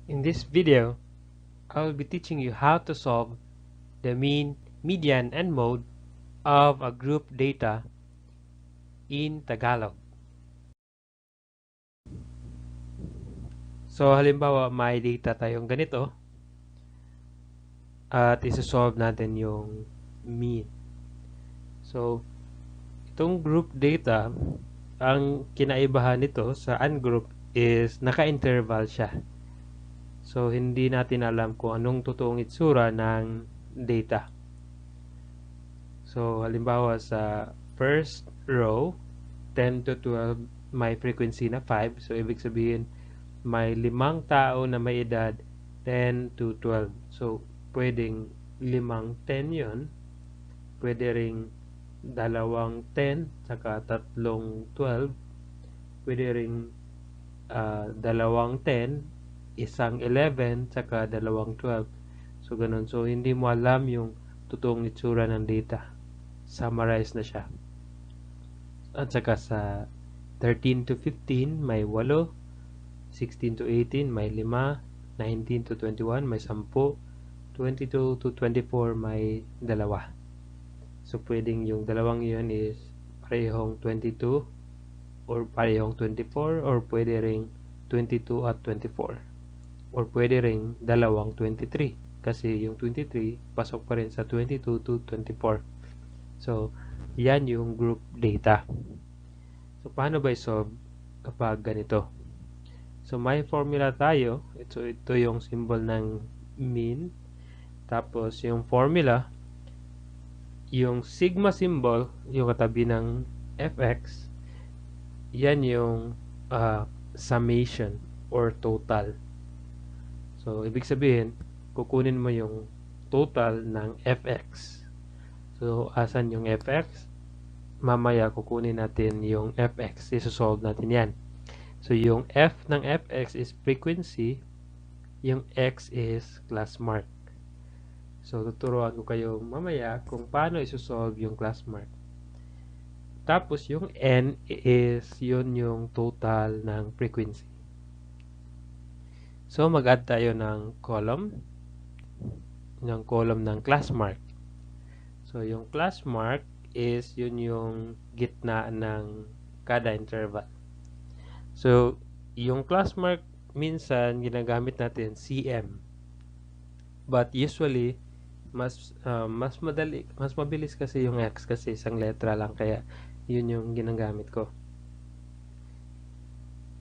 In this video, I will be teaching you how to solve the mean, median, and mode of a group data in Tagalog. So halimbawa may data tayong ganito at isosolve natin yung mean. So itong group data, ang kinaibahan nito sa ungroup is naka-interval siya. So hindi natin alam kung anong totoong itsura ng data. So halimbawa sa first row, 10 to 12 may frequency na 5. So ibig sabihin may 5 tao na may edad 10 to 12. So pwedeng 5 10 yun. Pwede ring 2 10 saka 3 12. Pwede ring 2 10, isang 11 saka 12. So ganun. So hindi mo alam yung totoong itsura ng data. Summarize na siya. At saka sa 13 to 15 may 8, 16 to 18 may 5, 19 to 21 may 10, 22 to 24 may 2. So pwedeng yung dalawang yun is parehong 22 or parehong 24 or pwede ring 22 at 24 or pwede ring dalawang 23 kasi yung 23 pasok pa rin sa 22 to 24. So yan yung group data. So paano ba i-solve kapag ganito? So may formula tayo. Ito yung symbol ng mean. Tapos yung formula, yung sigma symbol, yung katabi ng fx, yan yung summation or total. So ibig sabihin, kukunin mo yung total ng fx. So asan yung fx? Mamaya kukunin natin yung fx. Isosolve natin yan. So yung f ng fx is frequency, yung x is class mark. So tuturuan ko kayo mamaya kung paano isosolve yung class mark. Tapos yung n is yun yung total ng frequency. So mag-add tayo ng column ng class mark. So yung class mark is yun yung gitna ng kada interval. So yung class mark minsan ginagamit natin cm. But usually mas mabilis kasi yung x kasi isang letra lang kaya yun yung ginagamit ko.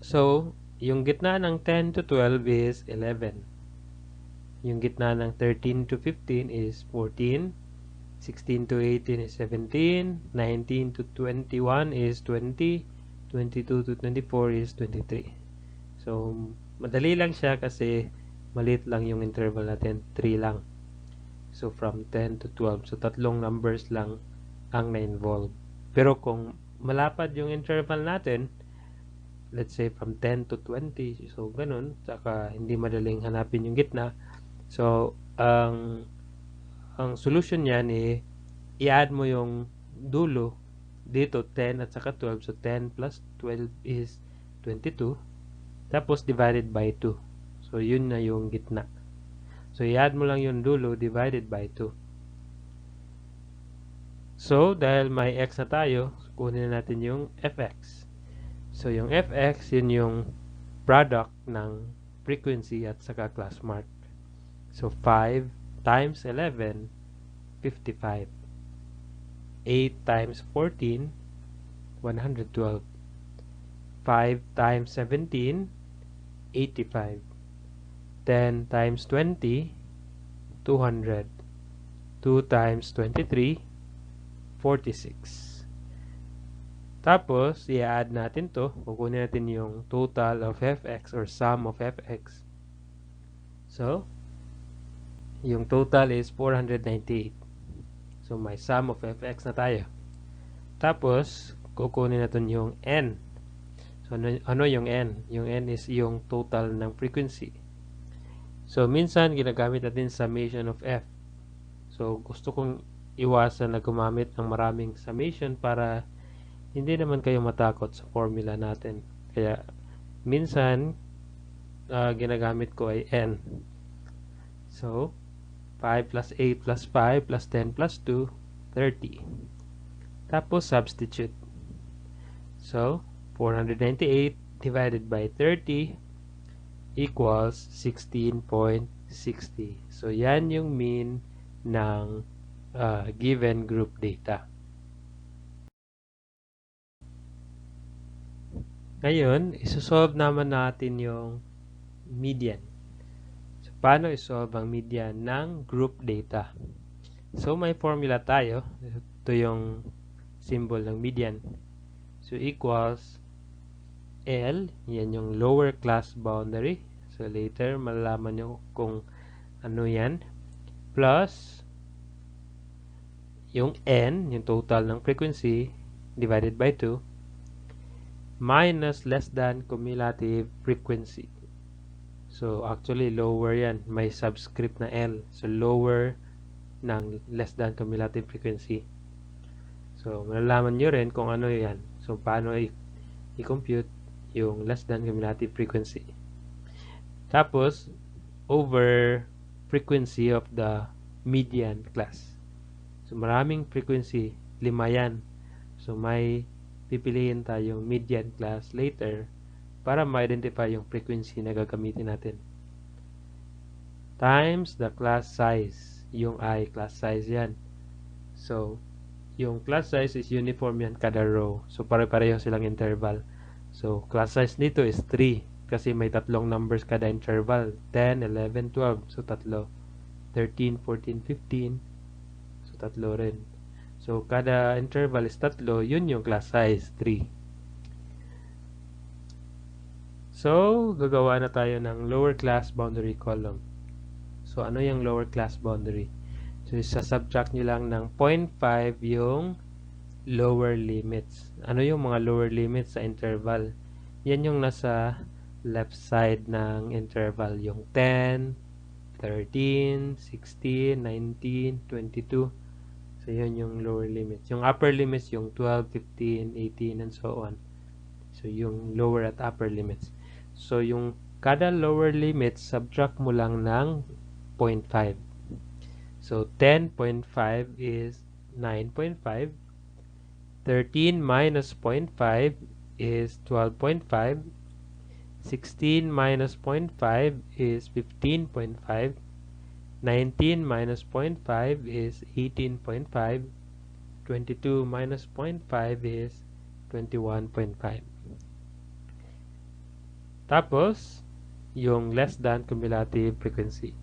So yung gitna ng 10 to 12 is 11. Yung gitna ng 13 to 15 is 14. 16 to 18 is 17. 19 to 21 is 20. 22 to 24 is 23. So madali lang siya kasi maliit lang yung interval natin, 3 lang. So from 10 to 12. So tatlong numbers lang ang na-involve. Pero kung malapad yung interval natin, let's say from 10 to 20, so ganun, saka hindi madaling hanapin yung gitna. So ang solution niyan i-add mo yung dulo dito 10 at saka 12. So 10 plus 12 is 22. Tapos divided by 2. So yun na yung gitna. So, i-add mo lang yung dulo divided by 2. So, dahil may x na tayo, kunin natin yung fx. So, yung fx, yun yung product ng frequency at saka class mark. So, 5 times 11, 55. 8 times 14, 112. 5 times 17, 85. 10 times 20, 200. 2 times 23, 46. Tapos, i-add natin to. Kukunin natin yung total of fx or sum of fx. So, yung total is 498. So, may sum of fx na tayo. Tapos, kukunin natin yung n. So, ano yung n? Yung n is yung total ng frequency. So, minsan ginagamit natin summation of f. So, gusto kong iwasan na gumamit ng maraming summation para hindi naman kayo matakot sa formula natin. Kaya, minsan, ginagamit ko ay n. So, 5 plus 8 plus 5 plus 10 plus 2, 30. Tapos, substitute. So, 498 divided by 30 equals 16.60. So, yan yung mean ng given group data. Ngayon, isosolve naman natin yung median. So, paano isolve ang median ng group data? So, may formula tayo. Ito yung symbol ng median. So, equals L, yan yung lower class boundary. So, later, malalaman nyo kung ano yan. Plus, yung N, yung total ng frequency, divided by 2, minus less than cumulative frequency. So, actually, lower yan. May subscript na L. So, lower ng less than cumulative frequency. So, malalaman nyo rin kung ano yan. So, paano i-compute yung less than cumulative frequency. Tapos, over frequency of the median class. So, maraming frequency. 5 yan. So, may pipiliin tayong median class later para ma-identify yung frequency na gagamitin natin. Times the class size. Yung I, class size yan. So, yung class size is uniform yan kada row. So, pare-pareho silang interval. So, class size nito is 3 kasi may tatlong numbers kada interval. 10, 11, 12. So, tatlo. 13, 14, 15. So, tatlo rin. So, kada interval is tatlo. Yun yung class size, 3. So, gagawa na tayo ng lower class boundary column. So, ano yung lower class boundary? So, isa-subtract nyo lang ng 0.5 yung lower limits. Ano yung mga lower limits sa interval? Yan yung nasa left side ng interval. Yung 10, 13, 16, 19, 22. So, yun yung lower limits. Yung upper limits, yung 12, 15, 18, and so on. So, yung lower at upper limits. So, yung kada lower limits, subtract mo lang ng 0.5. So, 10.5 is 9.5. 13 minus 0.5 is 12.5. 16 minus 0.5 is 15.5. 19 minus 0.5 is 18.5. 22 minus 0.5 is 21.5. Tapos, yung less than cumulative frequency.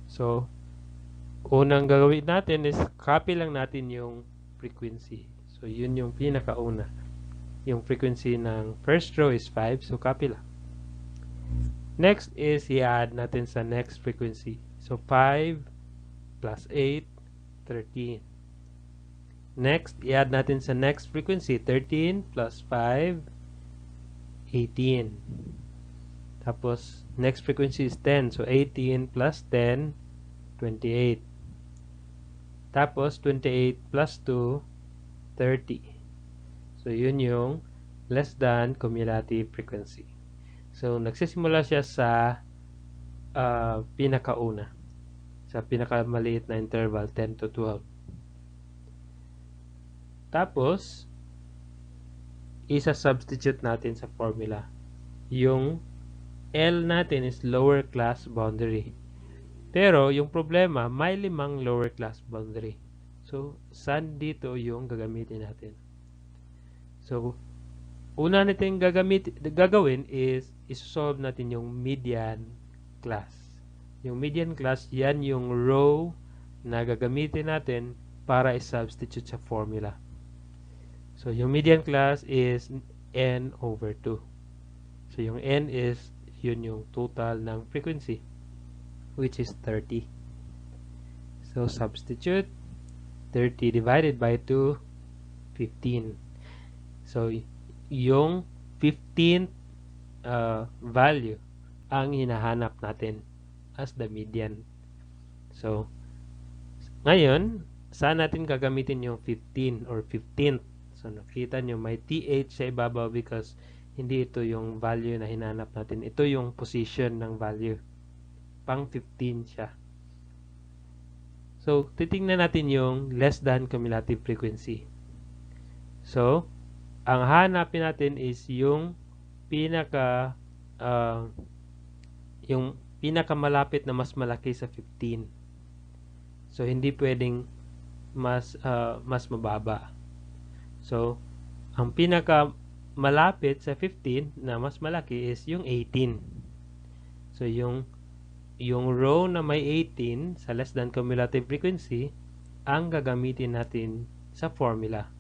So, unang gagawin natin is copy lang natin yung frequency. So, yun yung pinakauna. Yung frequency ng first row is 5. So, copy lang. Next is i-add natin sa next frequency. So, 5 plus 8, 13. Next, i-add natin sa next frequency. 13 plus 5, 18. Tapos, next frequency is 10. So, 18 plus 10, 28. Tapos, 28 plus 2, 30. So, yun yung less than cumulative frequency. So, nagsisimula siya sa pinakauna. Sa pinakamaliit na interval, 10 to 12. Tapos, isa-substitute natin sa formula. Yung L natin is lower class boundary. Pero, yung problema, may 5 lower class boundary. So, saan dito yung gagamitin natin? So, una natin gagawin is isolve natin yung median class. Yung median class, yan yung row na gagamitin natin para i-substitute sa formula. So, yung median class is n over 2. So, yung n is, yun yung total ng frequency, which is 30. So, substitute 30 divided by 2, 15. So, yung 15th value ang hinahanap natin as the median. So, ngayon, saan natin gagamitin yung 15 or 15th? So, nakita nyo may TH sa ibabaw because Hindi ito yung value na hinanap natin. Ito yung position ng value. Pang 15 siya. So, titingnan natin yung less than cumulative frequency. So, ang hanapin natin is yung pinaka yung pinakamalapit na mas malaki sa 15. So, hindi pwedeng mas mababa. So, ang pinaka malapit sa 15 na mas malaki is yung 18. So, yung row na may 18 sa less than cumulative frequency ang gagamitin natin sa formula.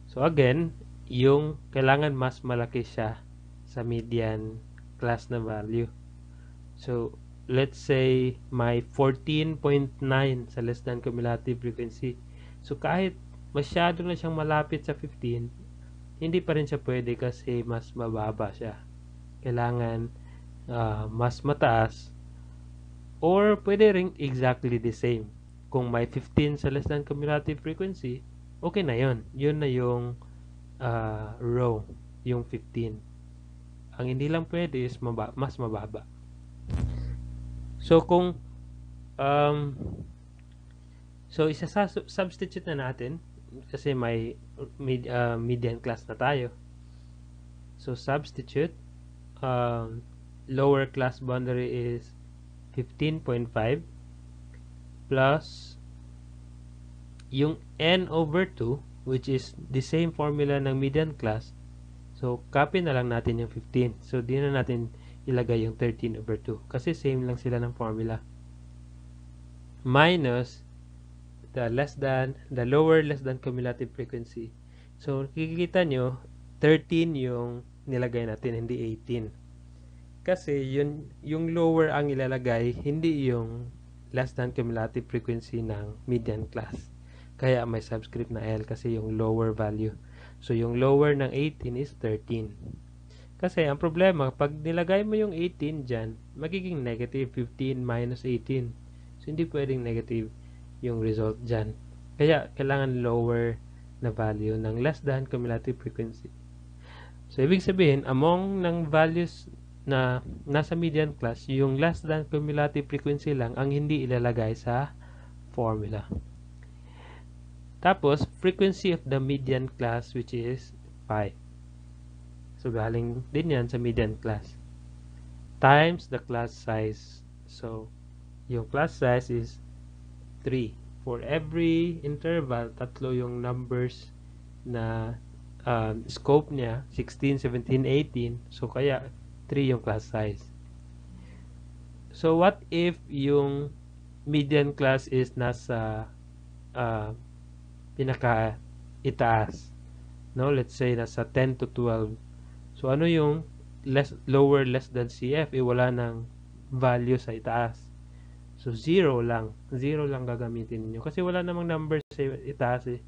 So again, yung kailangan mas malaki siya sa median class na value. So let's say may 14.9 sa less than cumulative frequency. So kahit masyado na siyang malapit sa 15, hindi pa rin siya pwede kasi mas mababa siya. Kailangan mas mataas or pwede ring exactly the same. Kung may 15 sa less than cumulative frequency, okay na yun. Yun na yung row, yung 15. Ang hindi lang pwede is mas mababa. So kung so isa-substitute na natin kasi may median class na tayo. So substitute, lower class boundary is 15.5 plus yung n over 2, which is the same formula ng median class. So copy na lang natin yung 15. So di na natin ilagay yung 13 over 2 kasi same lang sila ng formula. Minus the lower less than cumulative frequency. So kikita nyo 13 yung nilagay natin, hindi 18. Kasi yung lower ang ilalagay, hindi yung less than cumulative frequency ng median class. Kaya may subscript na L kasi yung lower value. So yung lower ng 18 is 13. Kasi ang problema, pag nilagay mo yung 18 dyan, magiging negative 15 minus 18. So hindi pwedeng negative yung result dyan. Kaya kailangan lower na value ng less than cumulative frequency. So ibig sabihin, among ng values na nasa median class, yung less than cumulative frequency lang ang hindi ilalagay sa formula. Tapos, frequency of the median class, which is 5. So galing din yan sa median class. Times the class size. So, yung class size is 3. For every interval, tatlo yung numbers na scope niya, 16, 17, 18. So, kaya 3 yung class size. So, what if yung median class is nasa pinaka itaas? No, let's say nasa 10 to 12. So, ano yung lower less than CF? Wala nang value sa itaas. So, 0 lang. 0 lang gagamitin niyo kasi wala namang number sa itaas eh.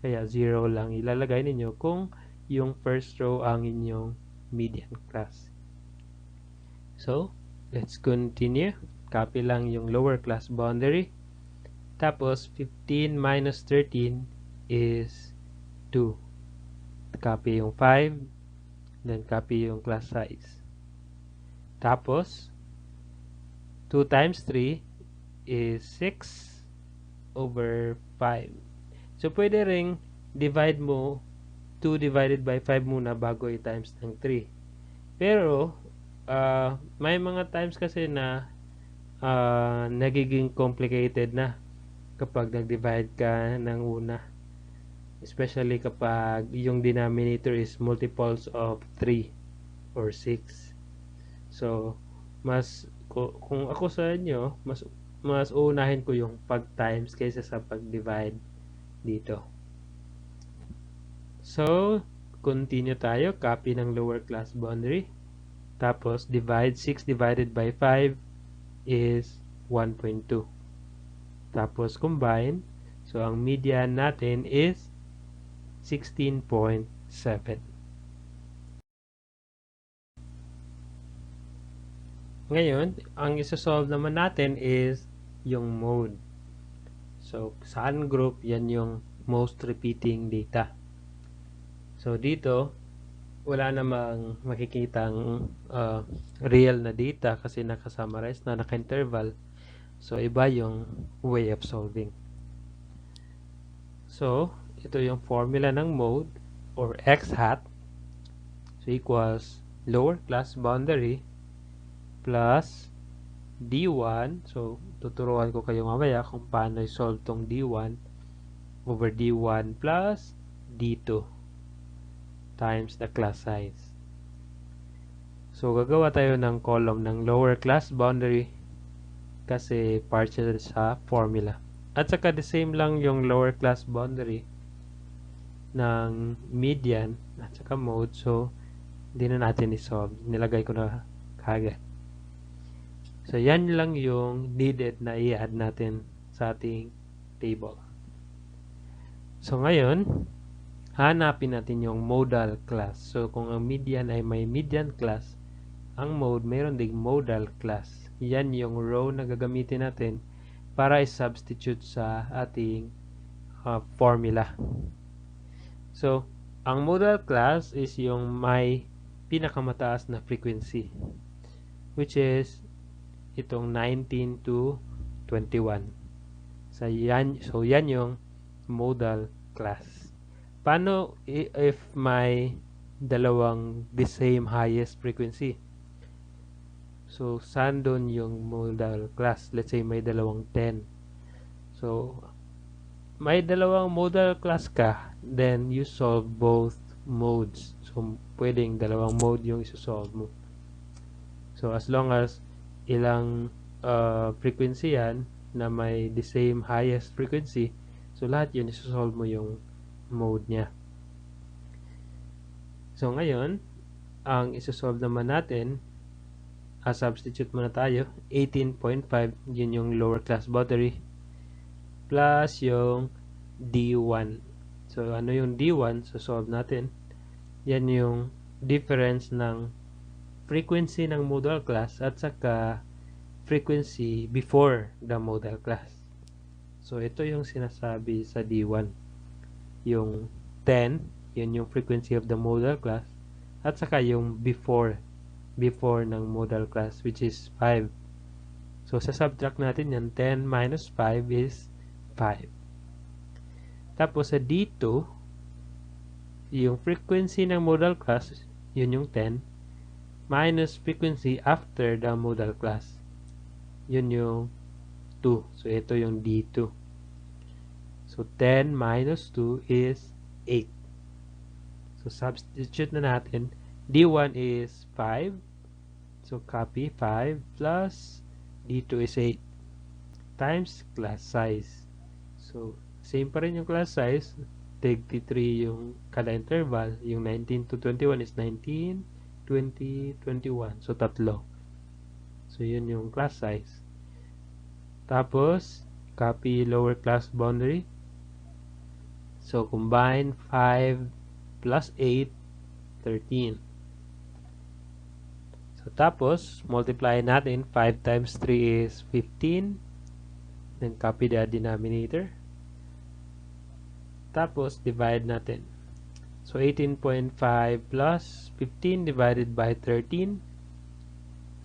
Kaya 0 lang ilalagay ninyo kung yung first row ang inyong median class. So, let's continue. Copy lang yung lower class boundary. Tapos, 15 minus 13 is 2. Copy yung 5. Then, copy yung class size. Tapos, 2 times 3 is 6 over 5. So, pwede ring divide mo 2 divided by 5 muna bago i-times ng 3. Pero, may mga times kasi na nagiging complicated na kapag nag-divide ka ng una. Especially kapag yung denominator is multiples of 3 or 6. So, kung ako sa inyo, mas uunahin ko yung pag-times kaysa sa pag-divide dito. So, continue tayo. Copy ng lower class boundary. Tapos, divide 6 divided by 5 is 1.2. Tapos, combine. So, ang median natin is 16.7. Ngayon, ang isa-solve naman natin is yung mode. So, sa ungroup, yan yung most repeating data. So, dito, wala namang makikitang real na data kasi naka-summarize na, naka-interval. So, iba yung way of solving. So, ito yung formula ng mode or x hat. So, equals lower class boundary plus D1. So, tuturuan ko kayo mamaya kung paano i-solve tong D1 over D1 plus D2 times the class size. So, gagawa tayo ng column ng lower class boundary kasi partial sa formula. At saka the same lang yung lower class boundary ng median at saka mode. So, hindi na natin i-solve. Nilagay ko na kagad. So, yan lang yung needed na i-add natin sa ating table. So, ngayon, hanapin natin yung modal class. So, kung ang median ay may median class, ang mode mayroon ding modal class. Yan yung row na gagamitin natin para i-substitute sa ating formula. So, ang modal class is yung may pinakamataas na frequency, which is itong 19 to 21. So, yan yung modal class. Paano if may dalawang the same highest frequency? So, saan doon yung modal class? Let's say may dalawang 10. So, may dalawang modal class ka, then you solve both modes. So, pwedeng dalawang mode yung isosolve mo. So, as long as ilang frequency yan na may the same highest frequency, so lahat yun isosolve mo yung mode niya. So, ngayon, ang isosolve naman natin, substitute muna tayo, 18.5, yun yung lower class boundary, plus yung D1. So, ano yung D1? So, solve natin. Yan yung difference ng frequency ng modal class at saka frequency before the modal class. So, ito yung sinasabi sa D1. Yung 10, yun yung frequency of the modal class. At saka yung before ng modal class, which is 5. So, sa-subtract natin yan, 10 minus 5 is 5. Tapos, sa D2, yung frequency ng modal class, yun yung 10, minus frequency after the modal class. Yun yung 2. So, ito yung D2. So, 10 minus 2 is 8. So, substitute na natin. D1 is 5. So, copy 5 plus D2 is 8 times class size. So, same pa rin yung class size. Take 3 yung kada interval. Yung 19 to 21 is 19, 20, 21. So, tatlo. So, yun yung class size. Tapos, copy lower class boundary. So, combine 5 plus 8, 13. So, tapos, multiply natin. 5 times 3 is 15. Then, copy the denominator. Tapos, divide natin. So, 18.5 plus 15 divided by 13.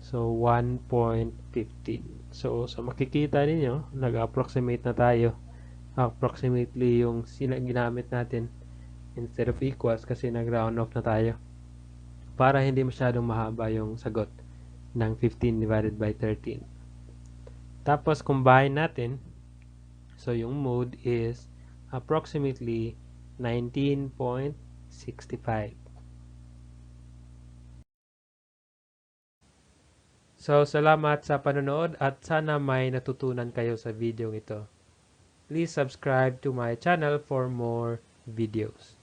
So, 1.15. So, makikita ninyo, nag-approximate na tayo. Approximately yung ginamit natin instead of equals kasi nag-round off na tayo. Para hindi masyadong mahaba yung sagot ng 15 divided by 13. Tapos, combine natin. So, yung mode is approximately 19.65. So, salamat sa panonood at sana may natutunan kayo sa video ito. Please subscribe to my channel for more videos.